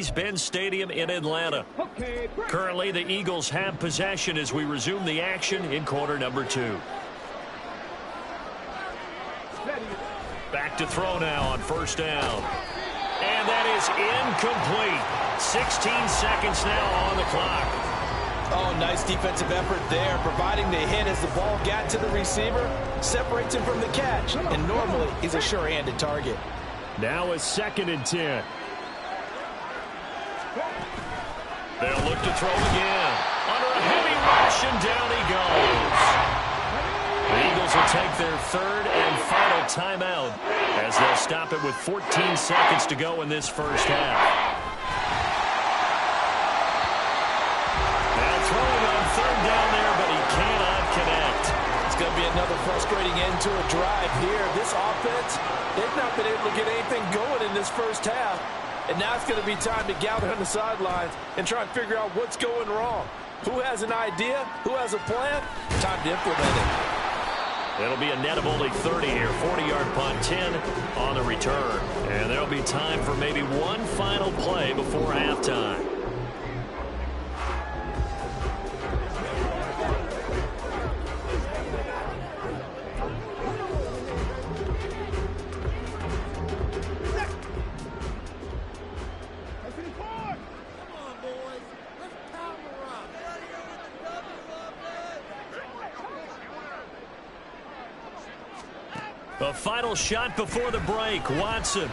Mercedes-Benz Stadium in Atlanta. Currently, the Eagles have possession as we resume the action in quarter number 2. Back to throw now on first down. And that is incomplete. 16 seconds now on the clock. Oh, nice defensive effort there, providing the hit as the ball got to the receiver, separates him from the catch, and normally he's a sure-handed target. Now a 2nd and 10. They'll look to throw again. Under a heavy rush, and down he goes. The Eagles will take their 3rd and final timeout as they'll stop it with 14 seconds to go in this first half. Now throwing on 3rd down there, but he cannot connect. It's going to be another frustrating end to a drive here. This offense, they've not been able to get anything going in this first half. And now it's going to be time to gather on the sidelines and try and figure out what's going wrong. Who has an idea? Who has a plan? Time to implement it. It'll be a net of only 30 here. 40-yard punt, 10 on the return. And there'll be time for maybe one final play before halftime. The final shot before the break, Watson. And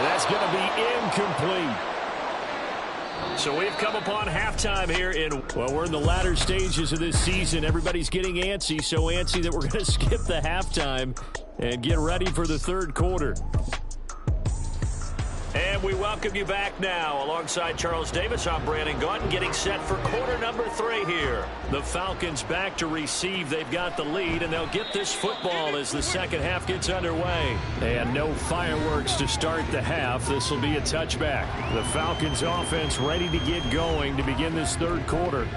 that's going to be incomplete. So we've come upon halftime here well, we're in the latter stages of this season. Everybody's getting antsy, so antsy that we're going to skip the halftime and get ready for the 3rd quarter. And we welcome you back now. Alongside Charles Davis, I'm Brandon Gaudin, getting set for quarter number 3 here. The Falcons back to receive. They've got the lead, and they'll get this football as the second half gets underway. And no fireworks to start the half. This will be a touchback. The Falcons offense ready to get going to begin this 3rd quarter.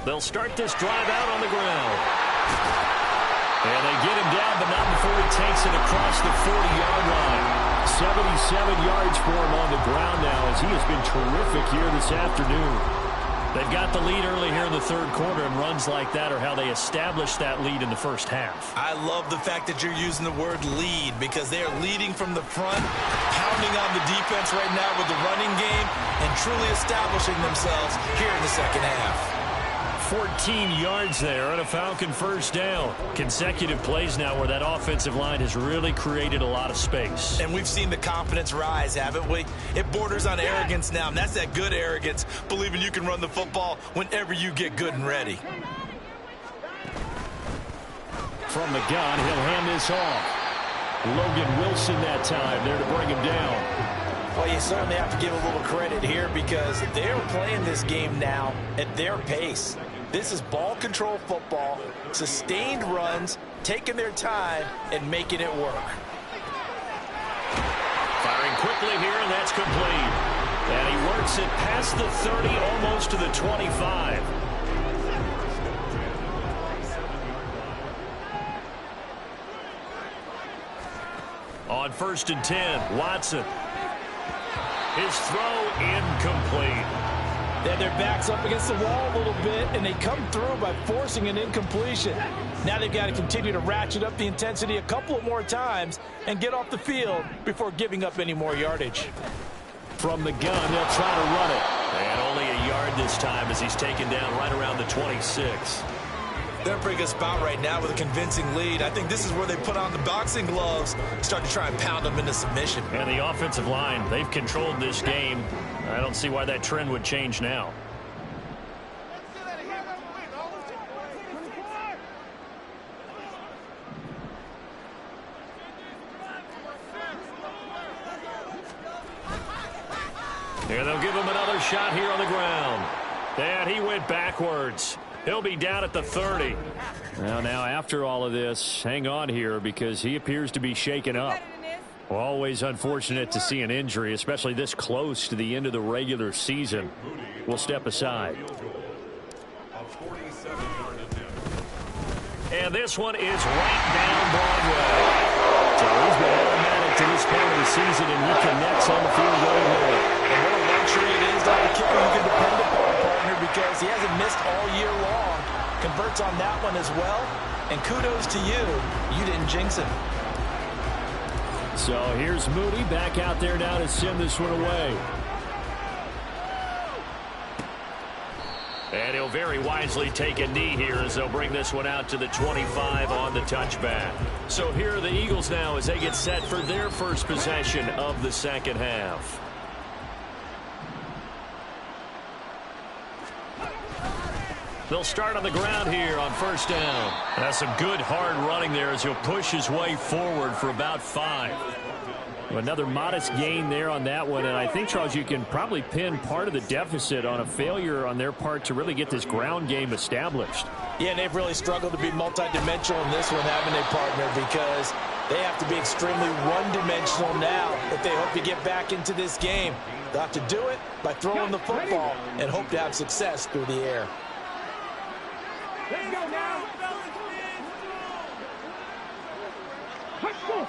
They'll start this drive out on the ground. And they get him down, but not before he takes it across the 40-yard line. 77 yards for him on the ground now as he has been terrific here this afternoon. They've got the lead early here in the 3rd quarter, and runs like that are how they establish that lead in the first half. I love the fact that you're using the word lead because they are leading from the front, pounding on the defense right now with the running game, and truly establishing themselves here in the second half. 14 yards there on a Falcon first down. Consecutive plays now where that offensive line has really created a lot of space. And we've seen the confidence rise, haven't we? It borders on arrogance now, and that's that good arrogance, believing you can run the football whenever you get good and ready. From the gun, he'll hand this off. Logan Wilson that time there to bring him down. Well, you certainly have to give a little credit here because they're playing this game now at their pace. This is ball control football, sustained runs, taking their time, and making it work. Firing quickly here, and that's complete. And he works it past the 30, almost to the 25. On 1st and 10, Watson. His throw incomplete. Then their back's up against the wall a little bit, and they come through by forcing an incompletion. Now they've got to continue to ratchet up the intensity a couple of more times and get off the field before giving up any more yardage. From the gun, they'll try to run it. And only a yard this time as he's taken down right around the 26. They're in a pretty good spot right now with a convincing lead. I think this is where they put on the boxing gloves, start to try and pound them into submission. And the offensive line, they've controlled this game. I don't see why that trend would change now. Here they'll give him another shot here on the ground. And he went backwards. He'll be down at the 30. Well, now after all of this, hang on here because he appears to be shaken up. Always unfortunate to see an injury, especially this close to the end of the regular season. We'll step aside. And this one is right down Broadway. So he's been automatic to this point of the season, and he connects on the field goal here. And what a luxury it is to have a kicker you can depend upon, partner, because he hasn't missed all year long. Converts on that one as well. And kudos to you. You didn't jinx him. So here's Moody back out there now to send this one away. And he'll very wisely take a knee here as they'll bring this one out to the 25 on the touchback. So here are the Eagles now as they get set for their first possession of the second half. They'll start on the ground here on first down. That's some good hard running there as he'll push his way forward for about 5. Another modest gain there on that one, and I think, Charles, you can probably pin part of the deficit on a failure on their part to really get this ground game established. Yeah, and they've really struggled to be multidimensional in this one, haven't they, partner, because they have to be extremely one-dimensional now if they hope to get back into this game. They'll have to do it by throwing the football and hope to have success through the air. Let's go now. Let's go.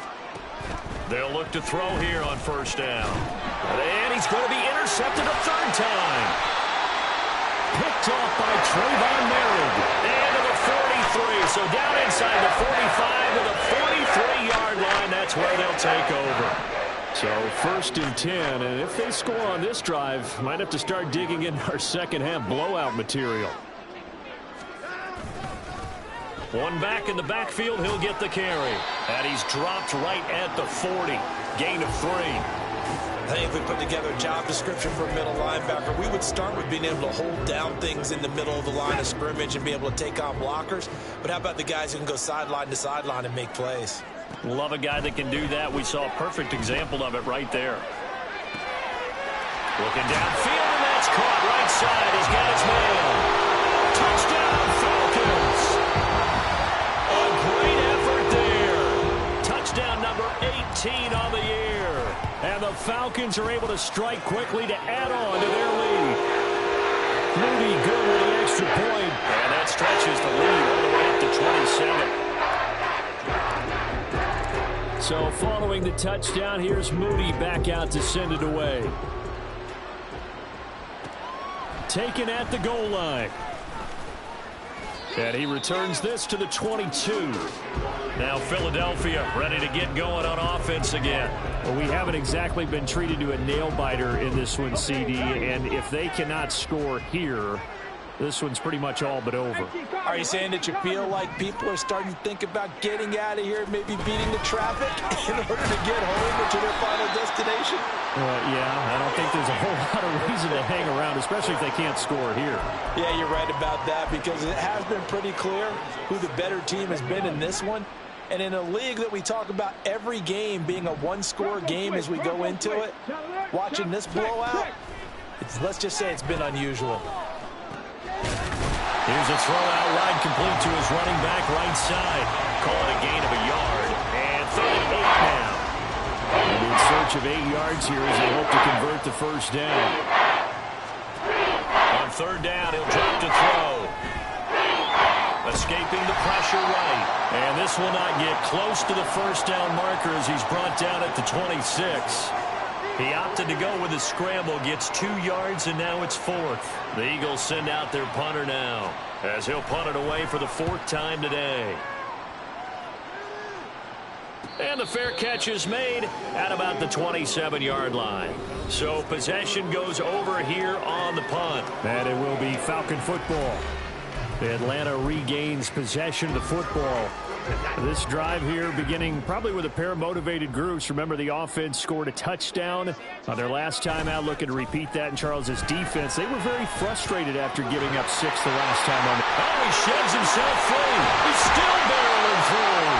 They'll look to throw here on first down. And he's going to be intercepted a third time. Picked off by Trayvon Merritt. And to the 43. So down inside the 45 to the 43-yard line. That's where they'll take over. So first and 10. And if they score on this drive, might have to start digging in our second half blowout material. One back in the backfield, he'll get the carry. And he's dropped right at the 40. Gain of 3. I think if we put together a job description for a middle linebacker, we would start with being able to hold down things in the middle of the line of scrimmage and be able to take on blockers. But how about the guys who can go sideline to sideline and make plays? Love a guy that can do that. We saw a perfect example of it right there. Looking downfield, and that's caught right side. He's got his man. Touchdown, Falcons. A great effort there. Touchdown number 18 on the year. And the Falcons are able to strike quickly to add on to their lead. Moody good with the extra point. And that stretches the lead all the way up to 27. So following the touchdown, here's Moody back out to send it away. Taken at the goal line. And he returns this to the 22. Now Philadelphia ready to get going on offense again. Well, we haven't exactly been treated to a nail-biter in this one, CD. And if they cannot score here, this one's pretty much all but over. Are you saying that you feel like people are starting to think about getting out of here, maybe beating the traffic in order to get home or to their final destination? Yeah, I don't think there's a whole lot of reason to hang around, especially if they can't score here. Yeah, you're right about that, because it has been pretty clear who the better team has been in this one. And in a league that we talk about every game being a one-score game as we go into it, watching this blowout, let's just say it's been unusual. Here's a throw out wide complete to his running back right side. Call it a gain of a yard. And 38 now. And in search of 8 yards here as they hope to convert the first down. On third down, he'll drop to throw. Escaping the pressure right. And this will not get close to the first down marker as he's brought down at the 26. He opted to go with a scramble, gets 2 yards, and now it's 4th. The Eagles send out their punter now as he'll punt it away for the 4th time today. And the fair catch is made at about the 27-yard line. So possession goes over here on the punt. And it will be Falcon football. Atlanta regains possession of the football. This drive here beginning probably with a pair of motivated groups. Remember, the offense scored a touchdown on their last time out. Looking to repeat that in Charles's defense. They were very frustrated after giving up 6 the last time on it. Oh, he sheds himself free. He's still barreling through.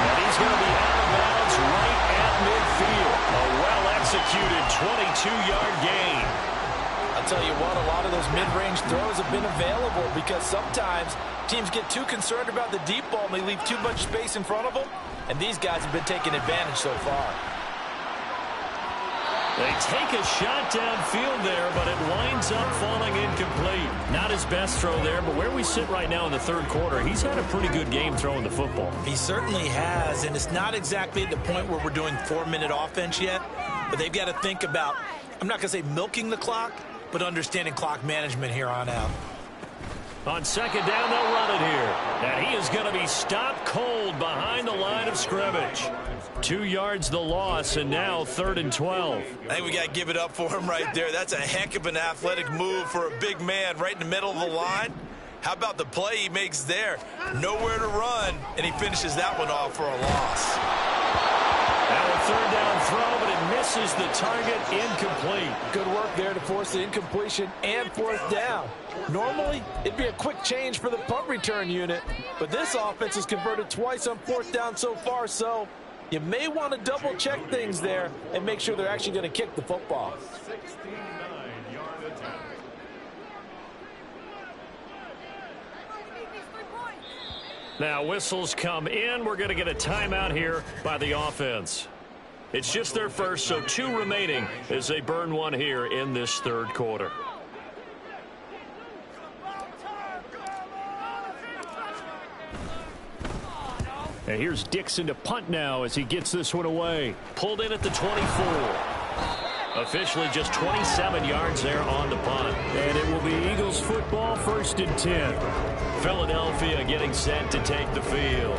And he's going to be out of bounds right at midfield. A well-executed 22-yard gain. I'll tell you what, a lot of those mid-range throws have been available because sometimes teams get too concerned about the deep ball and they leave too much space in front of them, and these guys have been taking advantage so far. They take a shot downfield there, but it winds up falling incomplete. Not his best throw there, but where we sit right now in the third quarter, he's had a pretty good game throwing the football. He certainly has, and it's not exactly at the point where we're doing 4-minute offense yet, but they've got to think about, I'm not going to say milking the clock, but understanding clock management here on out. On second down, they'll run it here. And he is going to be stopped cold behind the line of scrimmage. 2 yards the loss, and now 3rd and 12. I think we got to give it up for him right there. That's a heck of an athletic move for a big man right in the middle of the line. How about the play he makes there? Nowhere to run, and he finishes that one off for a loss. Now a 3rd down throw, but it misses the target, incomplete. Good work there to force the incompletion and 4th down. Normally, it'd be a quick change for the punt return unit, but this offense has converted twice on 4th down so far, so you may want to double-check things there and make sure they're actually going to kick the football. Now whistles come in. We're going to get a timeout here by the offense. It's just their first, so 2 remaining as they burn one here in this third quarter. And here's Dixon to punt now as he gets this one away. Pulled in at the 24. Officially just 27 yards there on the punt. And it will be Eagles football, 1st and 10. Philadelphia getting set to take the field.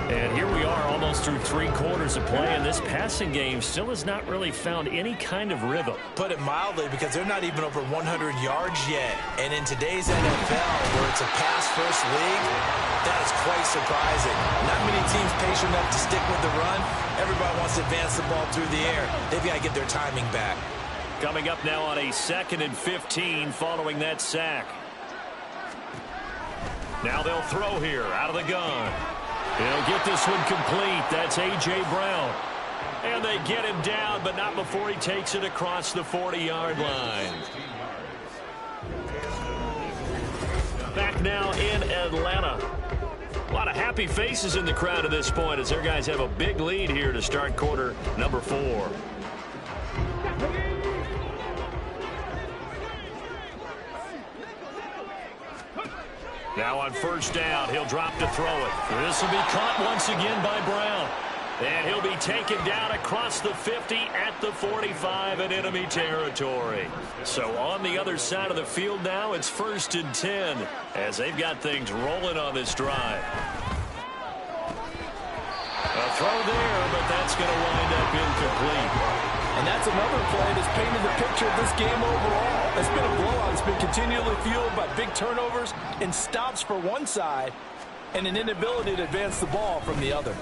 And here we are almost through 3 quarters of play, and this passing game still has not really found any kind of rhythm. Put it mildly, because they're not even over 100 yards yet. And in today's NFL, where it's a pass-first league, that is quite surprising. Not many teams patient enough to stick with the run. Everybody wants to advance the ball through the air. They've got to get their timing back. Coming up now on a 2nd and 15 following that sack. Now they'll throw here out of the gun. He'll get this one complete. That's A.J. Brown. And they get him down, but not before he takes it across the 40-yard line. Back now in Atlanta. A lot of happy faces in the crowd at this point as their guys have a big lead here to start quarter number 4. Now on 1st down, he'll drop to throw it. This will be caught once again by Brown. And he'll be taken down across the 50 at the 45 in enemy territory. So on the other side of the field now, it's 1st and 10 as they've got things rolling on this drive. A throw there, but that's going to wind up incomplete. And that's another play that's painted the picture of this game overall. It's been a blowout. It's been continually fueled by big turnovers and stops for one side and an inability to advance the ball from the other.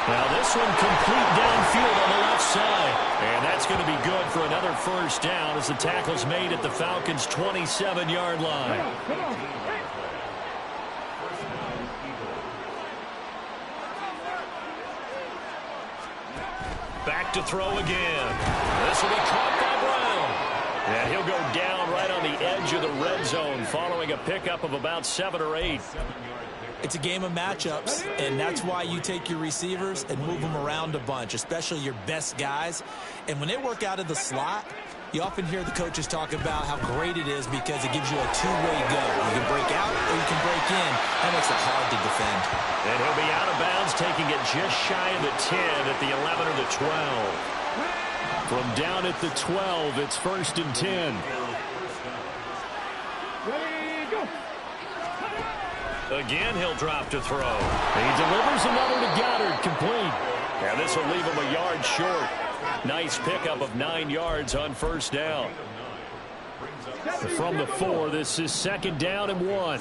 Now this one complete downfield on the left side. And that's going to be good for another 1st down as the tackle's made at the Falcons' 27-yard line. Back to throw again. This will be caught by Brown. And he'll go down right on the edge of the red zone following a pickup of about 7 or 8. It's a game of matchups, and that's why you take your receivers and move them around a bunch, especially your best guys. And when they work out of the slot, you often hear the coaches talk about how great it is because it gives you a two-way go. You can break out or you can break in. That makes it hard to defend. And he'll be out of bounds, taking it just shy of the 10 at the 11 or the 12. From down at the 12, it's 1st and 10. Ready, go. Again, he'll drop to throw. He delivers another to Goddard, complete. And this will leave him a yard short. Nice pickup of 9 yards on 1st down. From the 4, this is 2nd down and 1.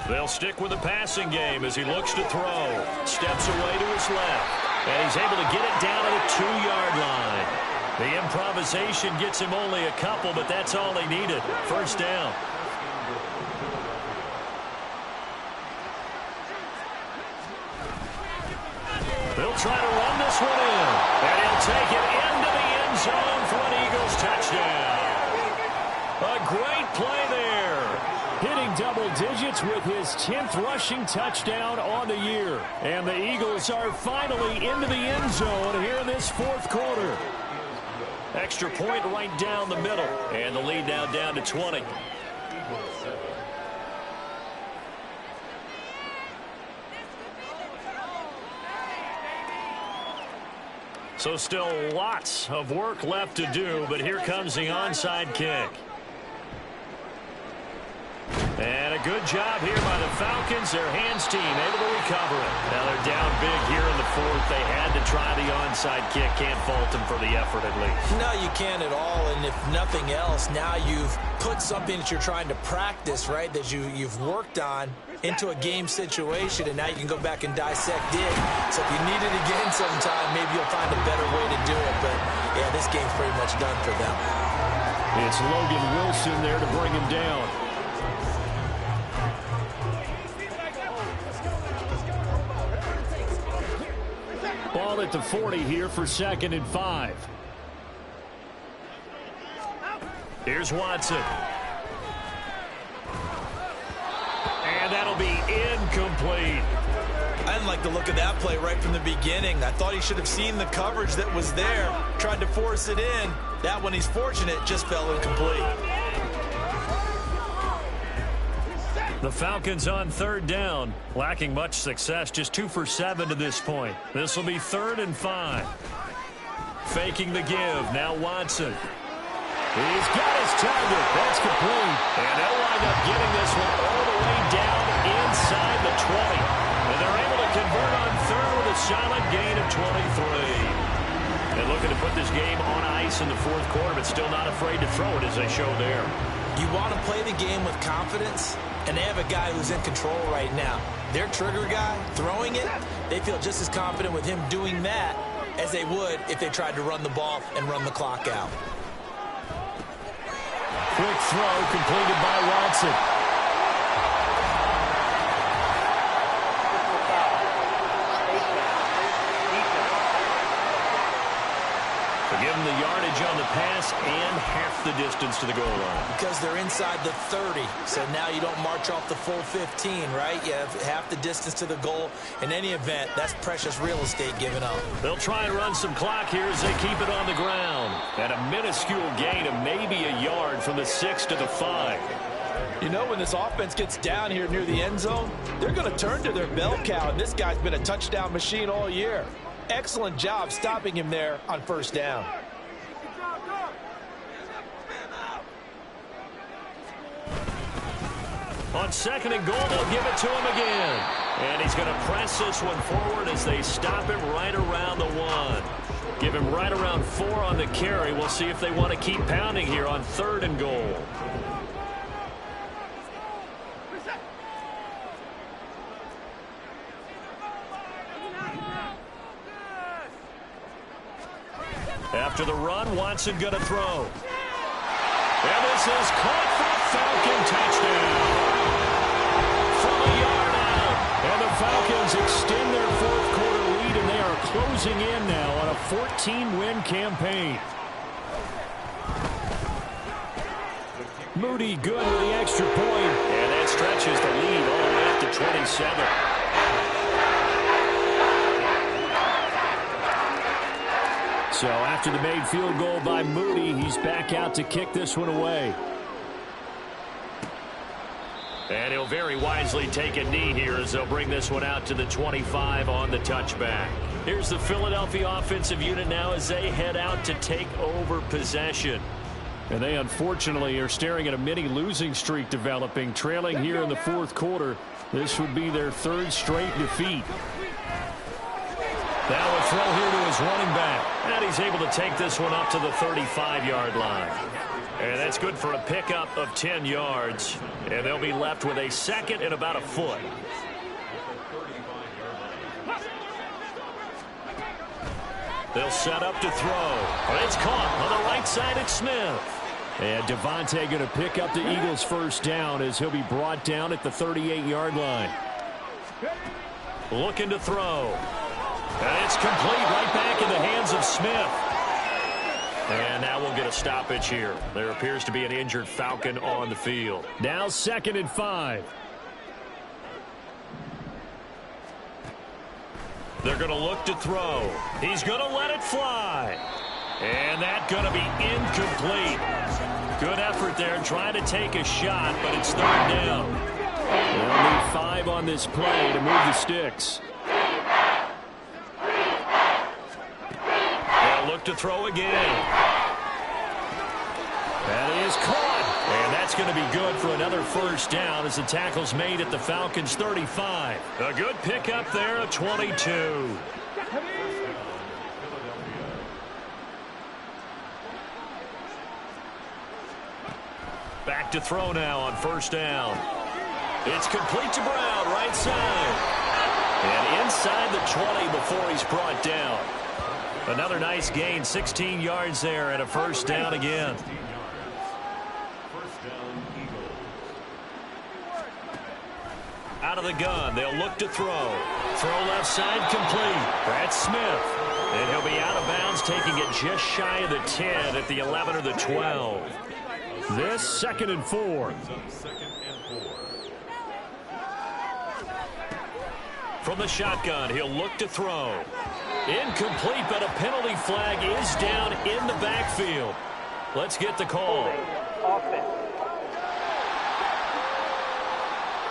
They'll stick with the passing game as he looks to throw. Steps away to his left. And he's able to get it down at the 2-yard line. The improvisation gets him only a couple, but that's all he needed. 1st down. They'll try to run this one in. And he'll take it into the end zone for an Eagles touchdown. A great play there. Hitting double digits with his 10th rushing touchdown on the year. And the Eagles are finally into the end zone here in this fourth quarter. Extra point right down the middle. And the lead now down to 20. So still lots of work left to do, but here comes the onside kick. And a good job here by the Falcons. Their hands team able to recover it. Now they're down big here in the fourth. They had to try the onside kick. Can't fault them for the effort at least. No, you can't at all. And if nothing else, now you've put something that you're trying to practice, right, that you've worked on into a game situation, and now you can go back and dissect it. So if you need it again sometime, maybe you'll find a better way to do it. But, yeah, this game's pretty much done for them. It's Logan Wilson there to bring him down. Ball at the 40 here for 2nd and 5. Here's Watson. And that'll be incomplete. I didn't like the look of that play right from the beginning. I thought he should have seen the coverage that was there, tried to force it in. That one, he's fortunate, just fell incomplete. The Falcons on 3rd down, lacking much success, just 2 for 7 to this point. This will be 3rd and 5. Faking the give, now Watson. He's got his target, that's complete. And they'll wind up getting this one all the way down inside the 20. And they're able to convert on 3rd with a solid gain of 23. And looking to put this game on ice in the fourth quarter, but still not afraid to throw it as they show there. You want to play the game with confidence, and they have a guy who's in control right now. Their trigger guy, throwing it, they feel just as confident with him doing that as they would if they tried to run the ball and run the clock out. Quick throw completed by Watson. Give them the yardage on the pass and half the distance to the goal line. Because they're inside the 30, so now you don't march off the full 15, right? You have half the distance to the goal. In any event, that's precious real estate given up. They'll try and run some clock here as they keep it on the ground. And a minuscule gain of maybe a yard from the 6 to the 5. You know, when this offense gets down here near the end zone, they're going to turn to their bell cow, and this guy's been a touchdown machine all year. Excellent job stopping him there on 1st down. On 2nd and goal, they'll give it to him again. And he's going to press this one forward as they stop him right around the 1. Give him right around 4 on the carry. We'll see if they want to keep pounding here on 3rd and goal. After the run, Watson going to throw. And this is caught for a Falcon touchdown. From a yard out. And the Falcons extend their fourth quarter lead, and they are closing in now on a 14-win campaign. Moody good with the extra point. And that stretches the lead all the way up to 27. So after the made field goal by Moody, he's back out to kick this one away. And he'll very wisely take a knee here as they'll bring this one out to the 25 on the touchback. Here's the Philadelphia offensive unit now as they head out to take over possession. And they unfortunately are staring at a mini losing streak developing, trailing here in the fourth quarter. This would be their 3rd straight defeat. Now a throw here to his running back. And he's able to take this one up to the 35-yard line. And that's good for a pickup of 10 yards. And they'll be left with a 2nd and about a foot. They'll set up to throw. But it's caught on the right side at Smith. And Devontae going to pick up the Eagles' first down as he'll be brought down at the 38-yard line. Looking to throw. And it's complete right back in the hands of Smith. And now we'll get a stoppage here. There appears to be an injured Falcon on the field. Now 2nd and 5. They're going to look to throw. He's going to let it fly. And that's going to be incomplete. Good effort there trying to take a shot, but it's third down. They'll need 5 on this play to move the sticks. They'll look to throw again. That is caught. And that's going to be good for another first down as the tackle's made at the Falcons' 35. A good pickup there at 22. Back to throw now on first down. It's complete to Brown, right side. And inside the 20 before he's brought down. Another nice gain, 16 yards there and a first down again. Out of the gun, they'll look to throw. Throw left side complete. That's Smith. And he'll be out of bounds, taking it just shy of the 10 at the 11 or the 12. This 2nd and 4. From the shotgun, he'll look to throw. Incomplete, but a penalty flag is down in the backfield. Let's get the call.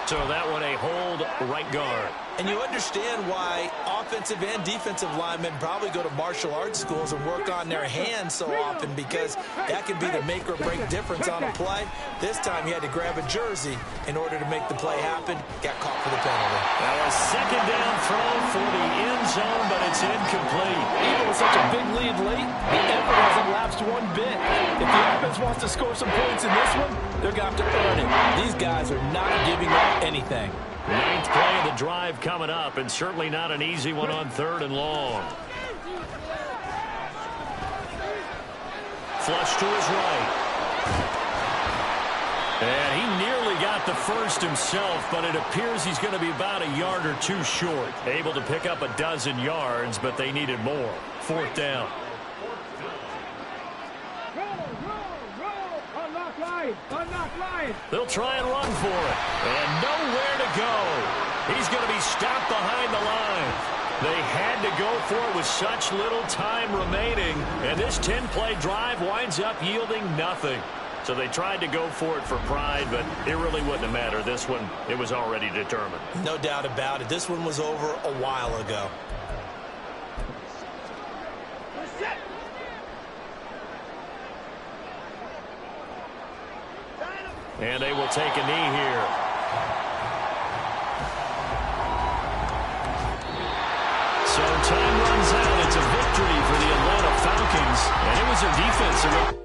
So that one a hold right guard. And you understand why offensive and defensive linemen probably go to martial arts schools and work on their hands so often, because that can be the make or break difference on a play. This time he had to grab a jersey in order to make the play happen. Got caught for the penalty. Now a 2nd down throw for the end zone, but it's incomplete. Even with such a big lead late, the effort hasn't lapsed one bit. If the offense wants to score some points in this one, they're going to have to earn it. These guys are not giving up anything. 9th play of the drive coming up, and certainly not an easy one on 3rd and long. Flush to his right. And he nearly got the first himself, but it appears he's going to be about a yard or 2 short. Able to pick up a dozen yards, but they needed more. 4th down. They'll try and run for it. And nowhere to go. He's going to be stopped behind the line. They had to go for it with such little time remaining. And this 10-play drive winds up yielding nothing. So they tried to go for it for pride, but it really wouldn't have mattered. This one, it was already determined. No doubt about it. This one was over a while ago. And they will take a knee here. So time runs out. It's a victory for the Atlanta Falcons. And it was their defense.